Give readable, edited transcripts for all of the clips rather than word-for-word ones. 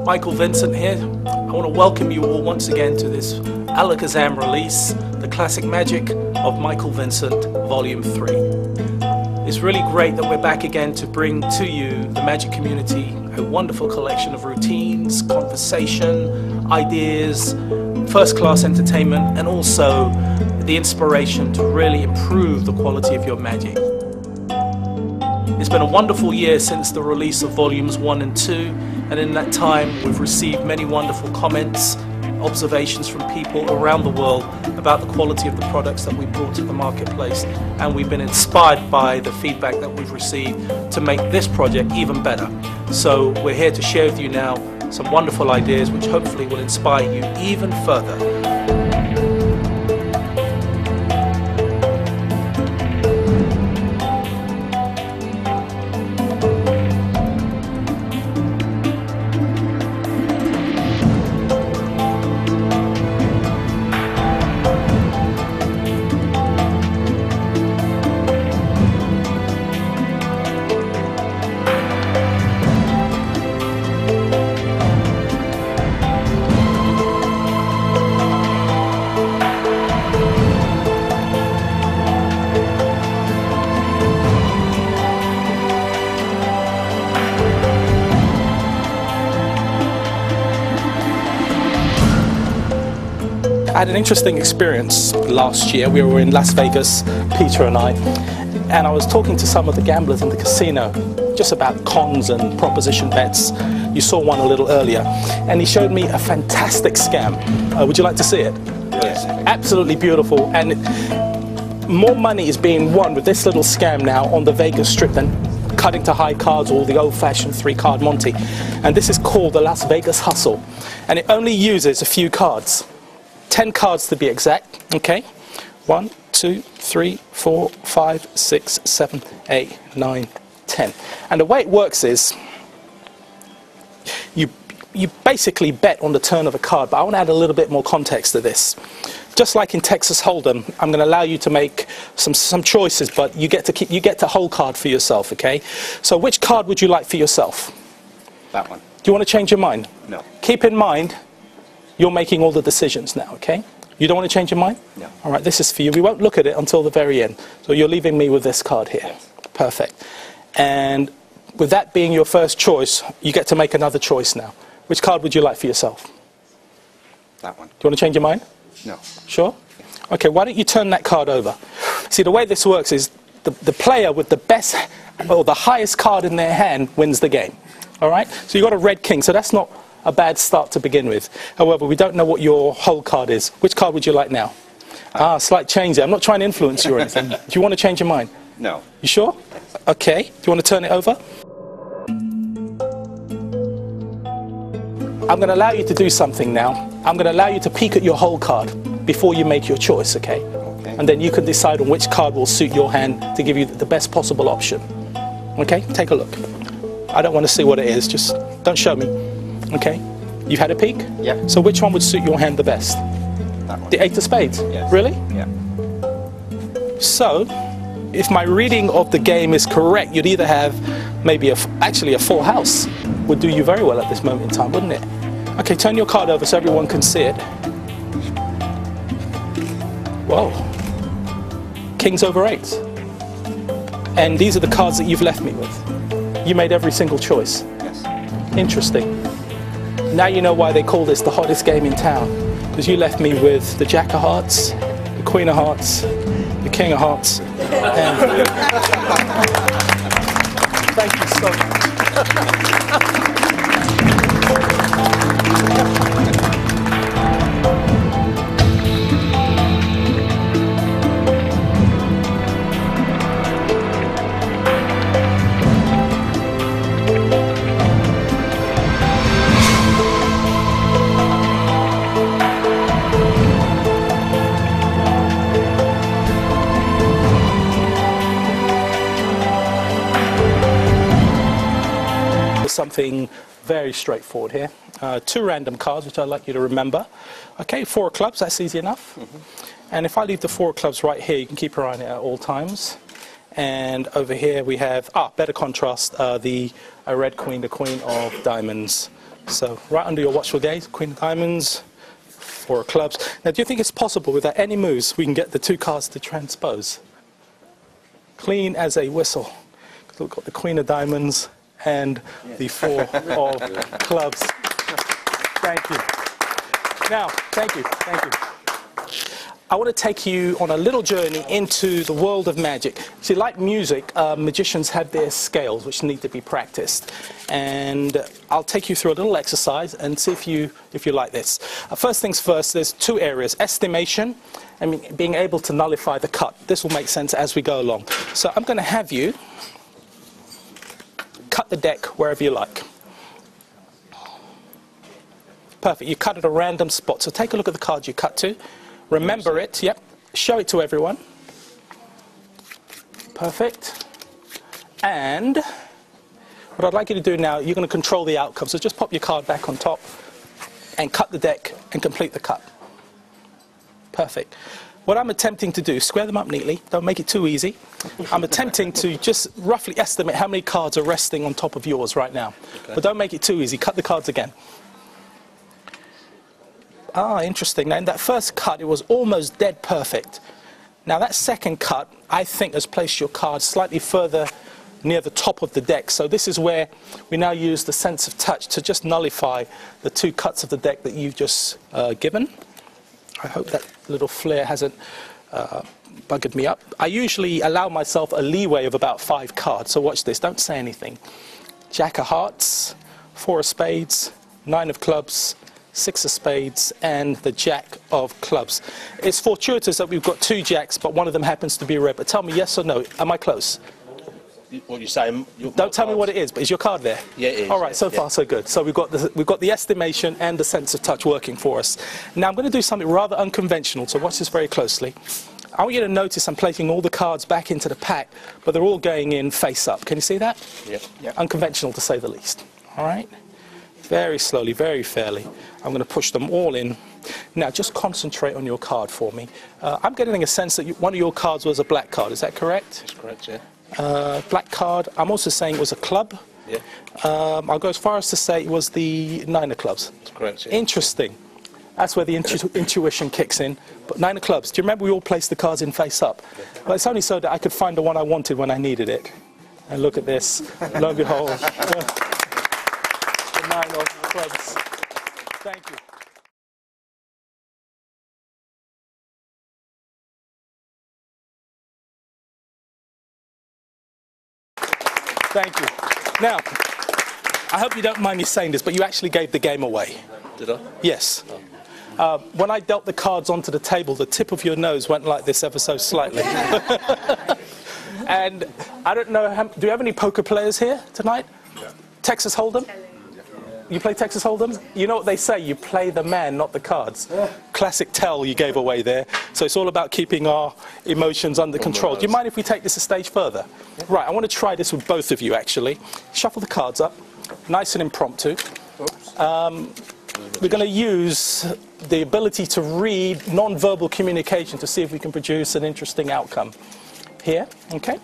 Michael Vincent here. I want to welcome you all once again to this Alakazam release, the classic magic of Michael Vincent, Volume 3. It's really great that we're back again to bring to you, the magic community, a wonderful collection of routines, conversation, ideas, first-class entertainment, and also the inspiration to really improve the quality of your magic. It's been a wonderful year since the release of Volumes 1 and 2, and in that time we've received many wonderful comments, observations from people around the world about the quality of the products that we brought to the marketplace, and we've been inspired by the feedback that we've received to make this project even better. So we're here to share with you now some wonderful ideas which hopefully will inspire you even further. I had an interesting experience last year. We were in Las Vegas, Peter and I was talking to some of the gamblers in the casino just about cons and proposition bets. You saw one a little earlier, and he showed me a fantastic scam. Would you like to see it? Yes. Absolutely beautiful, and more money is being won with this little scam now on the Vegas Strip than cutting to high cards or the old-fashioned three-card Monty. And this is called the Las Vegas Hustle, and it only uses a few cards. 10 cards to be exact, okay? 1, 2, 3, 4, 5, 6, 7, 8, 9, 10. And the way it works is you basically bet on the turn of a card, but I want to add a little bit more context to this. Just like in Texas Hold'em, I'm going to allow you to make some choices, but you get to hold card for yourself, okay? So which card would you like for yourself? That one. Do you want to change your mind? No. Keep in mind, you're making all the decisions now, okay? You don't want to change your mind? No. All right, this is for you. We won't look at it until the very end. So you're leaving me with this card here. Yes. Perfect. And with that being your first choice, you get to make another choice now. Which card would you like for yourself? That one. Do you want to change your mind? No. Sure? Okay, why don't you turn that card over? See, the way this works is the player with the best or the highest card in their hand wins the game. All right? So you've got a red king, so that's not a bad start to begin with. However, we don't know what your hold card is. Which card would you like now? Slight change there. I'm not trying to influence you or anything. Do you want to change your mind? No. You sure? Okay. Do you want to turn it over? I'm going to allow you to do something now. I'm going to allow you to peek at your hold card before you make your choice, okay? Okay. And then you can decide on which card will suit your hand to give you the best possible option. Okay? Take a look. I don't want to see what it is. Just don't show me. Okay, you've had a peek? Yeah. So which one would suit your hand the best? That one. The 8 of spades? Yes. Really? Yeah. So, if my reading of the game is correct, you'd either have maybe actually a full house would do you very well at this moment in time, wouldn't it? Okay, turn your card over so everyone can see it. Whoa. Kings over 8s. And these are the cards that you've left me with. You made every single choice. Yes. Interesting. Now you know why they call this the hottest game in town. Because you left me with the Jack of Hearts, the Queen of Hearts, the King of Hearts. And thank you so much. Something very straightforward here. 2 random cards, which I'd like you to remember. Okay, 4 of clubs, that's easy enough. And if I leave the 4 of clubs right here, you can keep your eye on it at all times. And over here we have, better contrast, the red queen, the queen of diamonds. So right under your watchful gaze, Queen of Diamonds, 4 of Clubs. Now, do you think it's possible without any moves we can get the 2 cards to transpose? Clean as a whistle. Because we've got the Queen of Diamonds and the 4 of Clubs. Thank you. Now, thank you. I want to take you on a little journey into the world of magic. See, like music, magicians have their scales which need to be practiced. And I'll take you through a little exercise and see if you like this. First things first, there's 2 areas, estimation and being able to nullify the cut. This will make sense as we go along. So I'm going to have you cut the deck wherever you like. Perfect, you cut at a random spot. So take a look at the card you cut to. Remember it, yep. Show it to everyone. Perfect. And what I'd like you to do now, you're going to control the outcome. So just pop your card back on top and cut the deck and complete the cut. Perfect. What I'm attempting to do, square them up neatly. Don't make it too easy. I'm attempting to just roughly estimate how many cards are resting on top of yours right now. Okay. But don't make it too easy. Cut the cards again. Ah, interesting. Now, in that first cut, it was almost dead perfect. Now, that second cut, I think, has placed your card slightly further near the top of the deck. So this is where we now use the sense of touch to just nullify the 2 cuts of the deck that you've just given. I hope that little flare hasn't buggered me up. I usually allow myself a leeway of about 5 cards. So watch this. Don't say anything. Jack of Hearts, 4 of Spades, 9 of Clubs, 6 of Spades, and the Jack of Clubs. It's fortuitous that we've got 2 jacks, but one of them happens to be red. But tell me yes or no. Am I close? What you say? Don't tell me what it is, but is your card there? Yeah, it is. All right, so far so good. So we've got the estimation and the sense of touch working for us. Now I'm going to do something rather unconventional, so watch this very closely. I want you to notice I'm placing all the cards back into the pack, but they're all going in face up. Can you see that? Yeah. Unconventional to say the least. All right? Very slowly, very fairly. I'm going to push them all in. Now, just concentrate on your card for me. I'm getting a sense that one of your cards was a black card. Is that correct? That's correct, yeah. Black card. I'm also saying it was a club. Yeah. I'll go as far as to say it was the 9 of Clubs. That's correct, yeah. Interesting. That's where the intuition kicks in. But 9 of Clubs. Do you remember we all placed the cards in face up? Well, it's only so that I could find the one I wanted when I needed it. And look at this. Lo and behold. The 9 of Clubs. Thank you. Thank you. Now, I hope you don't mind me saying this, but you actually gave the game away. Did I? Yes. When I dealt the cards onto the table, the tip of your nose went like this ever so slightly. And I don't know, do you have any poker players here tonight? Yeah. Texas Hold'em? You play Texas Hold'em? You know what they say, you play the man, not the cards. Classic tell you gave away there. So it's all about keeping our emotions under control. Do you mind if we take this a stage further? Yeah. Right, I want to try this with both of you, actually. Shuffle the cards up, nice and impromptu. We're going to use the ability to read non-verbal communication to see if we can produce an interesting outcome. Here, okay?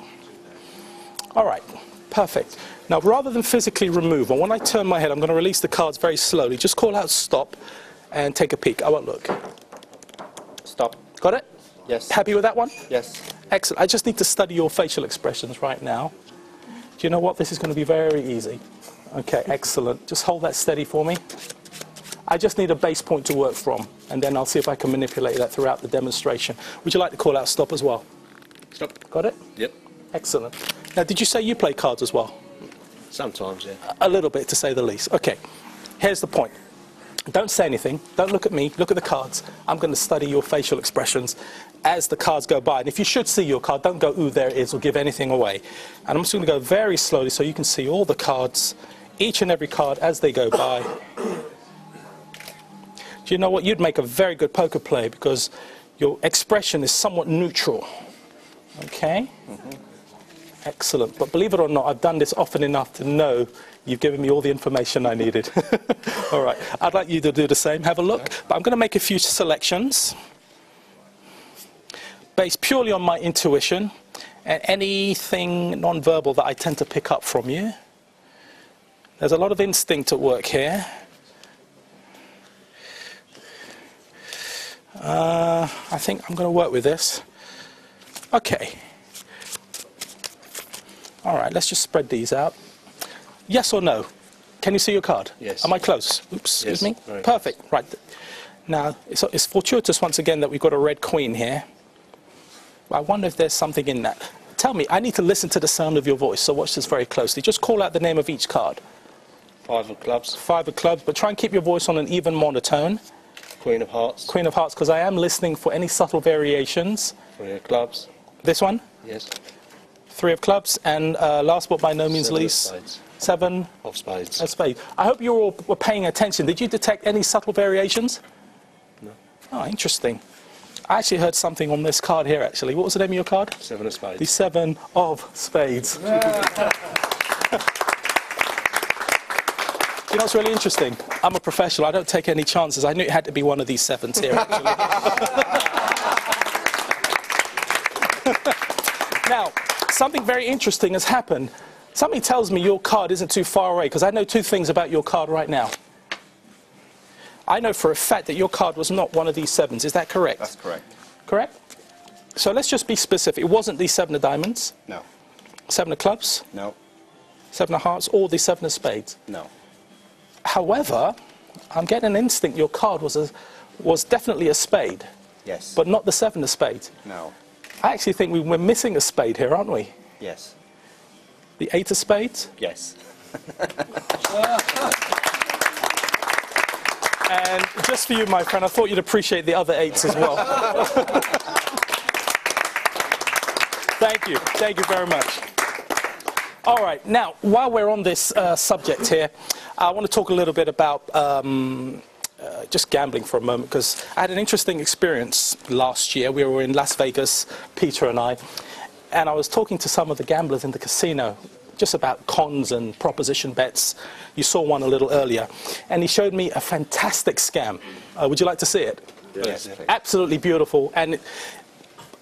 All right, perfect. Now, rather than physically remove, and when I turn my head, I'm going to release the cards very slowly. Just call out stop and take a peek. I won't look. Stop. Got it? Yes. Happy with that one? Yes. Excellent. I just need to study your facial expressions right now. Do you know what? This is going to be very easy. Okay, excellent. Just hold that steady for me. I just need a base point to work from, and then I'll see if I can manipulate that throughout the demonstration. Would you like to call out stop as well? Stop. Got it? Yep. Excellent. Now, did you say you play cards as well? Sometimes, yeah. A little bit, to say the least. Okay, here's the point. Don't say anything. Don't look at me. Look at the cards. I'm going to study your facial expressions as the cards go by. And if you should see your card, don't go, ooh, there it is, or give anything away. And I'm just going to go very slowly so you can see all the cards, each and every card as they go by. Do you know what? You'd make a very good poker player because your expression is somewhat neutral. Okay? Mm-hmm. Excellent. But believe it or not, I've done this often enough to know you've given me all the information I needed. All right. I'd like you to do the same. Have a look. Okay. But I'm going to make a few selections based purely on my intuition and anything non-verbal that I tend to pick up from you. There's a lot of instinct at work here. I think I'm going to work with this. Okay. All right, let's just spread these out. Yes or no? Can you see your card? Yes. Am I close? Oops, excuse me. Very Perfect. Right. Now, it's fortuitous once again that we've got a red queen here. I wonder if there's something in that. Tell me, I need to listen to the sound of your voice, so watch this very closely. Just call out the name of each card. 5 of clubs. 5 of clubs, but try and keep your voice on an even monotone. Queen of hearts. Queen of hearts, because I am listening for any subtle variations. 3 of clubs. This one? Yes. 3 of clubs, and last but by no means 7 of least, spades. 7 of spades. of spades. I hope you all were paying attention. Did you detect any subtle variations? No. Oh, interesting. I actually heard something on this card here, actually. What was the name of your card? 7 of spades. The 7 of spades. You know what's really interesting? I'm a professional. I don't take any chances. I knew it had to be one of these 7s here, actually. Now, something very interesting has happened. Something tells me your card isn't too far away, because I know 2 things about your card right now. I know for a fact that your card was not one of these 7s. Is that correct? That's correct. Correct? So let's just be specific. It wasn't the 7 of diamonds, No. 7 of clubs, No. 7 of hearts, or the 7 of spades. No. However, I'm getting an instinct your card was definitely a spade, Yes. but not the 7 of spades. No. I actually think we're missing a spade here, aren't we? Yes. The 8 of spades? Yes. And just for you, my friend, I thought you'd appreciate the other 8s as well. Thank you. Thank you very much. All right. Now, while we're on this subject here, I want to talk a little bit about just gambling for a moment, because I had an interesting experience last year. We were in Las Vegas, Peter and I was talking to some of the gamblers in the casino just about cons and proposition bets. You saw one a little earlier, and he showed me a fantastic scam. Would you like to see it? Yes. Absolutely beautiful, and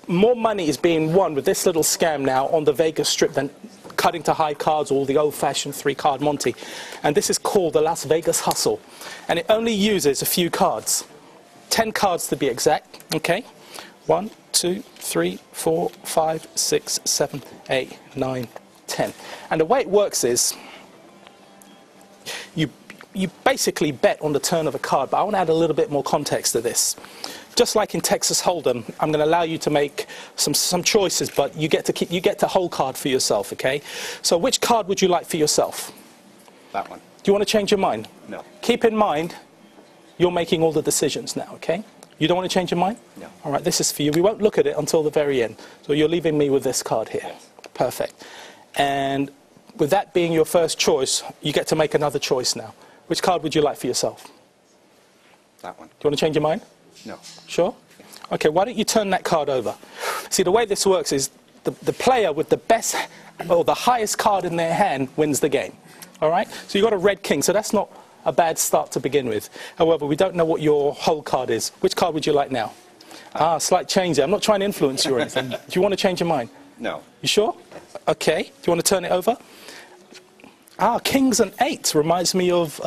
more money is being won with this little scam now on the Vegas Strip than cutting to high cards or the old-fashioned 3-card Monty. And this is called the Las Vegas Hustle, and it only uses a few cards, 10 cards to be exact. Okay, 1, 2, 3, 4, 5, 6, 7, 8, 9, 10. And the way it works is you basically bet on the turn of a card, but I want to add a little bit more context to this. Just like in Texas Hold'em, I'm going to allow you to make some choices, but you get to hold card for yourself, okay? So which card would you like for yourself? That one. Do you want to change your mind? No. Keep in mind, you're making all the decisions now, okay? You don't want to change your mind? No. All right, this is for you. We won't look at it until the very end. So you're leaving me with this card here. Yes. Perfect. And with that being your first choice, you get to make another choice now. Which card would you like for yourself? That one. Do you want to change your mind? No. Sure? Okay, why don't you turn that card over? See, the way this works is the player with the best or the highest card in their hand wins the game. All right? So you've got a red king, so that's not a bad start to begin with. However, we don't know what your whole card is. Which card would you like now? Slight change there. I'm not trying to influence you or anything. Do you want to change your mind? No. You sure? Okay. Do you want to turn it over? Kings and 8s reminds me of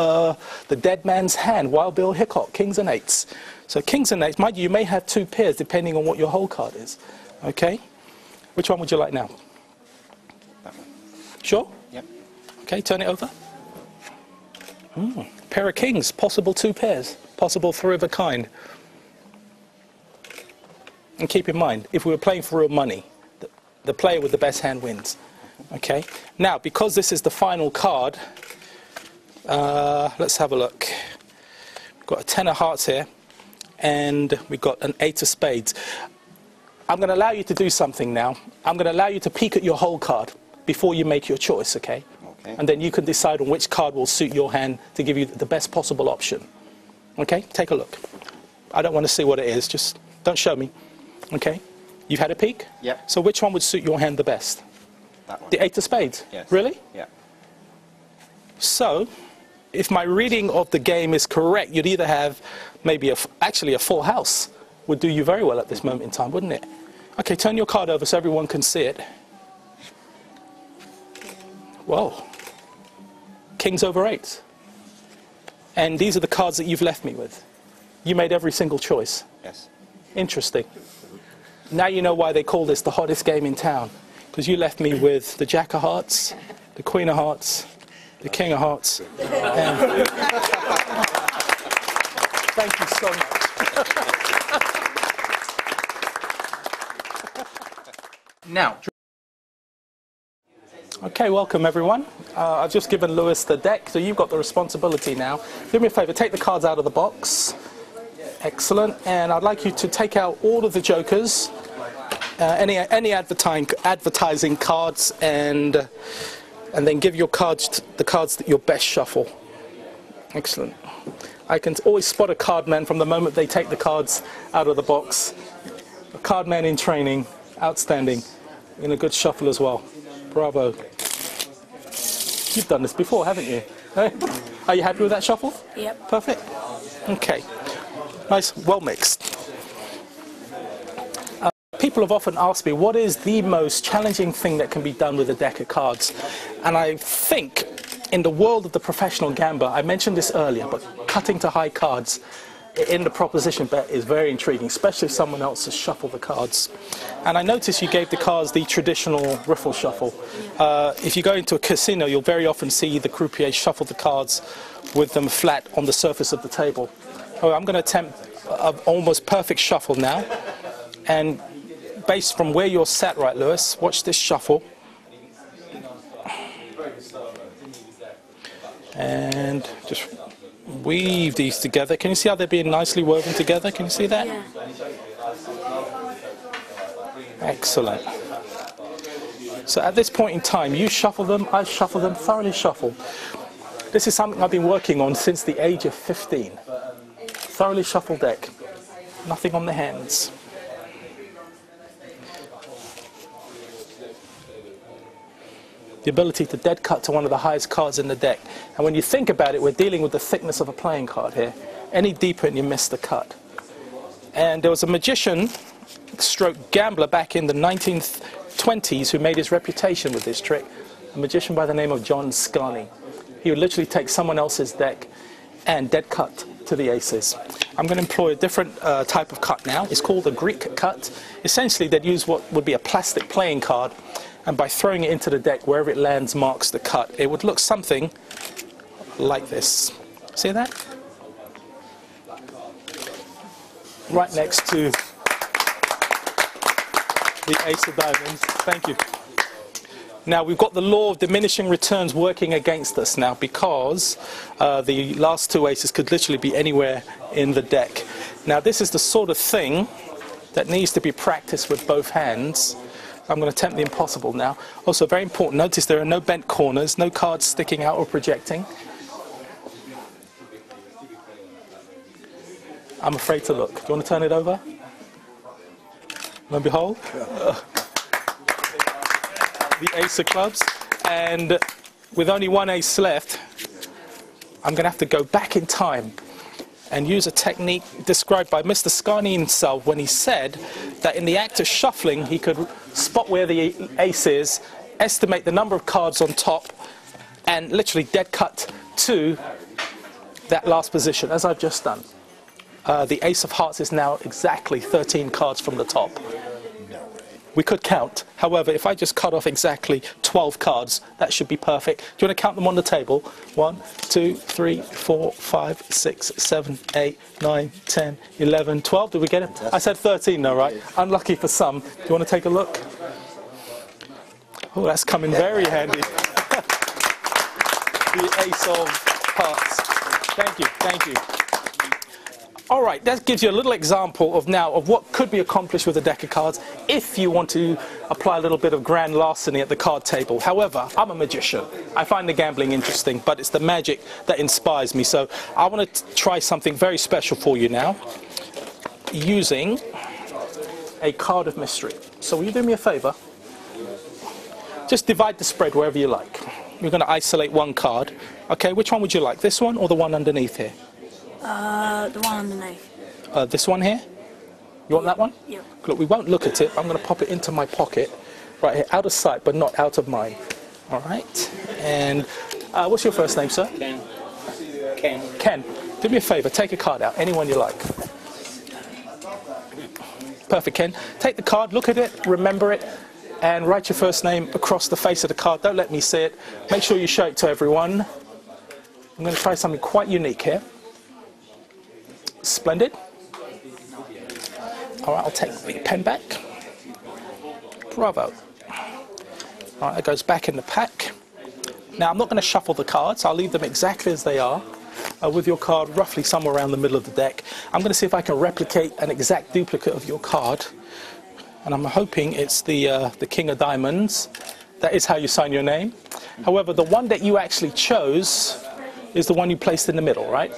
the Dead Man's Hand, Wild Bill Hickok, Kings and 8s. So Kings and 8s, mind you may have 2 pairs depending on what your whole card is. Okay? Which one would you like now? That one. Sure? Yep. Okay, turn it over. Pair of kings, possible 2 pairs, possible 3 of a kind. And keep in mind, if we were playing for real money, the player with the best hand wins. Okay? Now, because this is the final card, let's have a look. We've got a 10 of hearts here, and we've got an 8 of spades. I'm going to allow you to do something now. I'm going to allow you to peek at your whole card before you make your choice, okay? Okay. And then you can decide on which card will suit your hand to give you the best possible option. Okay? Take a look. I don't want to see what it is. Just don't show me. Okay? You've had a peek? Yep. So which one would suit your hand the best? That one. The 8 of spades? Yes. Really? Yeah. So, if my reading of the game is correct, you'd either have maybe actually a full house would do you very well at this moment in time, wouldn't it? Okay, turn your card over so everyone can see it. Whoa. Kings over 8s. And these are the cards that you've left me with. You made every single choice. Yes. Interesting. Now you know why they call this the hottest game in town. Because you left me with the Jack of Hearts, the Queen of Hearts, the King of Hearts. And thank you so much. Now. Okay, welcome everyone. I've just given Lewis the deck, so you've got the responsibility now. Do me a favour, take the cards out of the box. Excellent. And I'd like you to take out all of the jokers, any advertising cards, and then give your cards the cards that your best shuffle. Excellent. I can always spot a card man from the moment they take the cards out of the box. A card man in training, outstanding, in a good shuffle as well. Bravo. You've done this before, haven't you? Are you happy with that shuffle? Yep. Perfect. Okay. Nice, well mixed. People have often asked me, what is the most challenging thing that can be done with a deck of cards? And I think in the world of the professional gambler, I mentioned this earlier, but cutting to high cards in the proposition bet is very intriguing, especially if someone else has shuffled the cards. And I noticed you gave the cards the traditional riffle shuffle. If you go into a casino, you'll very often see the croupier shuffle the cards with them flat on the surface of the table. Oh, I'm going to attempt an almost perfect shuffle now. And based from where you're sat, right, Lewis, watch this shuffle. And just weave these together. Can you see how they're being nicely woven together? Can you see that? Yeah. Excellent. So at this point in time, you shuffle them, I shuffle them, thoroughly shuffle. This is something I've been working on since the age of 15. Thoroughly shuffle deck. Nothing on the hands. The ability to dead cut to one of the highest cards in the deck. And when you think about it, we're dealing with the thickness of a playing card here. Any deeper and you miss the cut. And there was a magician, stroke gambler, back in the 1920s who made his reputation with this trick. A magician by the name of John Scarni. He would literally take someone else's deck and dead cut to the aces. I'm going to employ a different type of cut now. It's called a Greek cut. Essentially, they'd use what would be a plastic playing card, and by throwing it into the deck, wherever it lands marks the cut. It would look something like this. See that? Right next to the ace of diamonds. Thank you. Now we've got the law of diminishing returns working against us now, because the last two aces could literally be anywhere in the deck. Now this is the sort of thing that needs to be practiced with both hands. I'm going to attempt the impossible now. Also very important, notice there are no bent corners, no cards sticking out or projecting. I'm afraid to look. Do you want to turn it over? Lo and behold. The ace of clubs. And with only one ace left, I'm going to have to go back in time and use a technique described by Mr. Scarni himself when he said that in the act of shuffling he could spot where the ace is, estimate the number of cards on top, and literally dead cut to that last position, as I've just done. The ace of hearts is now exactly 13 cards from the top. We could count. However, if I just cut off exactly 12 cards, that should be perfect. Do you want to count them on the table? 1, 2, 3, 4, 5, 6, 7, 8, 9, 10, 11, 12. Did we get it? I said 13 though, right? Unlucky for some. Do you want to take a look? Oh, that's coming very handy. The ace of hearts. Thank you, thank you. All right, that gives you a little example of what could be accomplished with a deck of cards if you want to apply a little bit of grand larceny at the card table. However, I'm a magician. I find the gambling interesting, but it's the magic that inspires me. So I want to try something very special for you now, using a card of mystery. So will you do me a favor? Just divide the spread wherever you like. You're going to isolate one card. Okay, which one would you like? This one or the one underneath here? The one underneath. This one here? You want that one? Yep. Look, we won't look at it. I'm going to pop it into my pocket, right here, out of sight, but not out of mind. All right. And what's your first name, sir? Ken. Ken. Ken. Do me a favor. Take a card out. Anyone you like. Perfect, Ken. Take the card, look at it, remember it, and write your first name across the face of the card. Don't let me see it. Make sure you show it to everyone. I'm going to try something quite unique here. Splendid. All right, I'll take the pen back. Bravo. All right, it goes back in the pack. Now, I'm not going to shuffle the cards. I'll leave them exactly as they are, with your card roughly somewhere around the middle of the deck. I'm going to see if I can replicate an exact duplicate of your card. And I'm hoping it's the King of Diamonds. That is how you sign your name. However, the one that you actually chose is the one you placed in the middle, right?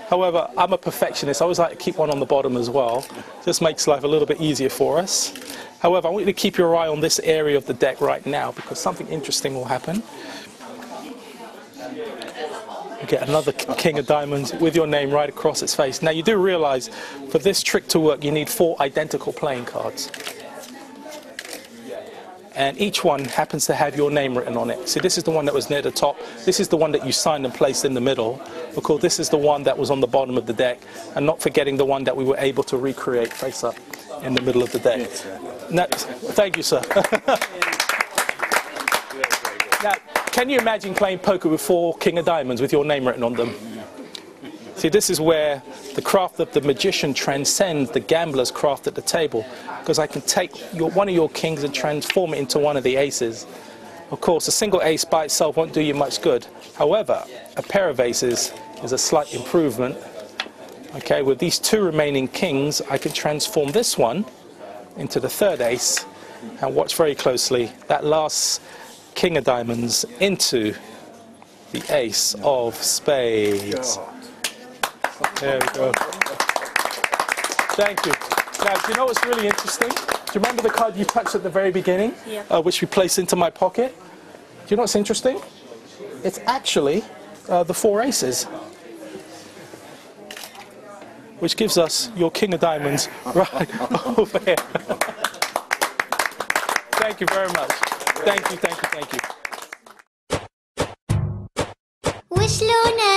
However, I'm a perfectionist. I always like to keep one on the bottom as well. Just makes life a little bit easier for us. However, I want you to keep your eye on this area of the deck right now because something interesting will happen. You get another King of Diamonds with your name right across its face. Now, you do realize for this trick to work, you need 4 identical playing cards. And each one happens to have your name written on it. See, this is the one that was near the top. This is the one that you signed and placed in the middle. Of course, this is the one that was on the bottom of the deck. And not forgetting the one that we were able to recreate face up in the middle of the deck. Now, thank you, sir. Now, can you imagine playing poker with 4 King of Diamonds with your name written on them? See, this is where the craft of the magician transcends the gambler's craft at the table, because I can take one of your kings and transform it into one of the aces. Of course, a single ace by itself won't do you much good. However, a pair of aces is a slight improvement. Okay, with these 2 remaining kings, I can transform this one into the 3rd ace, and watch very closely, that last King of Diamonds into the ace of spades. There we go. Thank you. Now, do you know what's really interesting? Do you remember the card you touched at the very beginning? Yeah. Which we placed into my pocket? Do you know what's interesting? It's actually the 4 aces. Which gives us your King of Diamonds right over here. Thank you very much. Thank you, thank you, thank you. Wish Luna.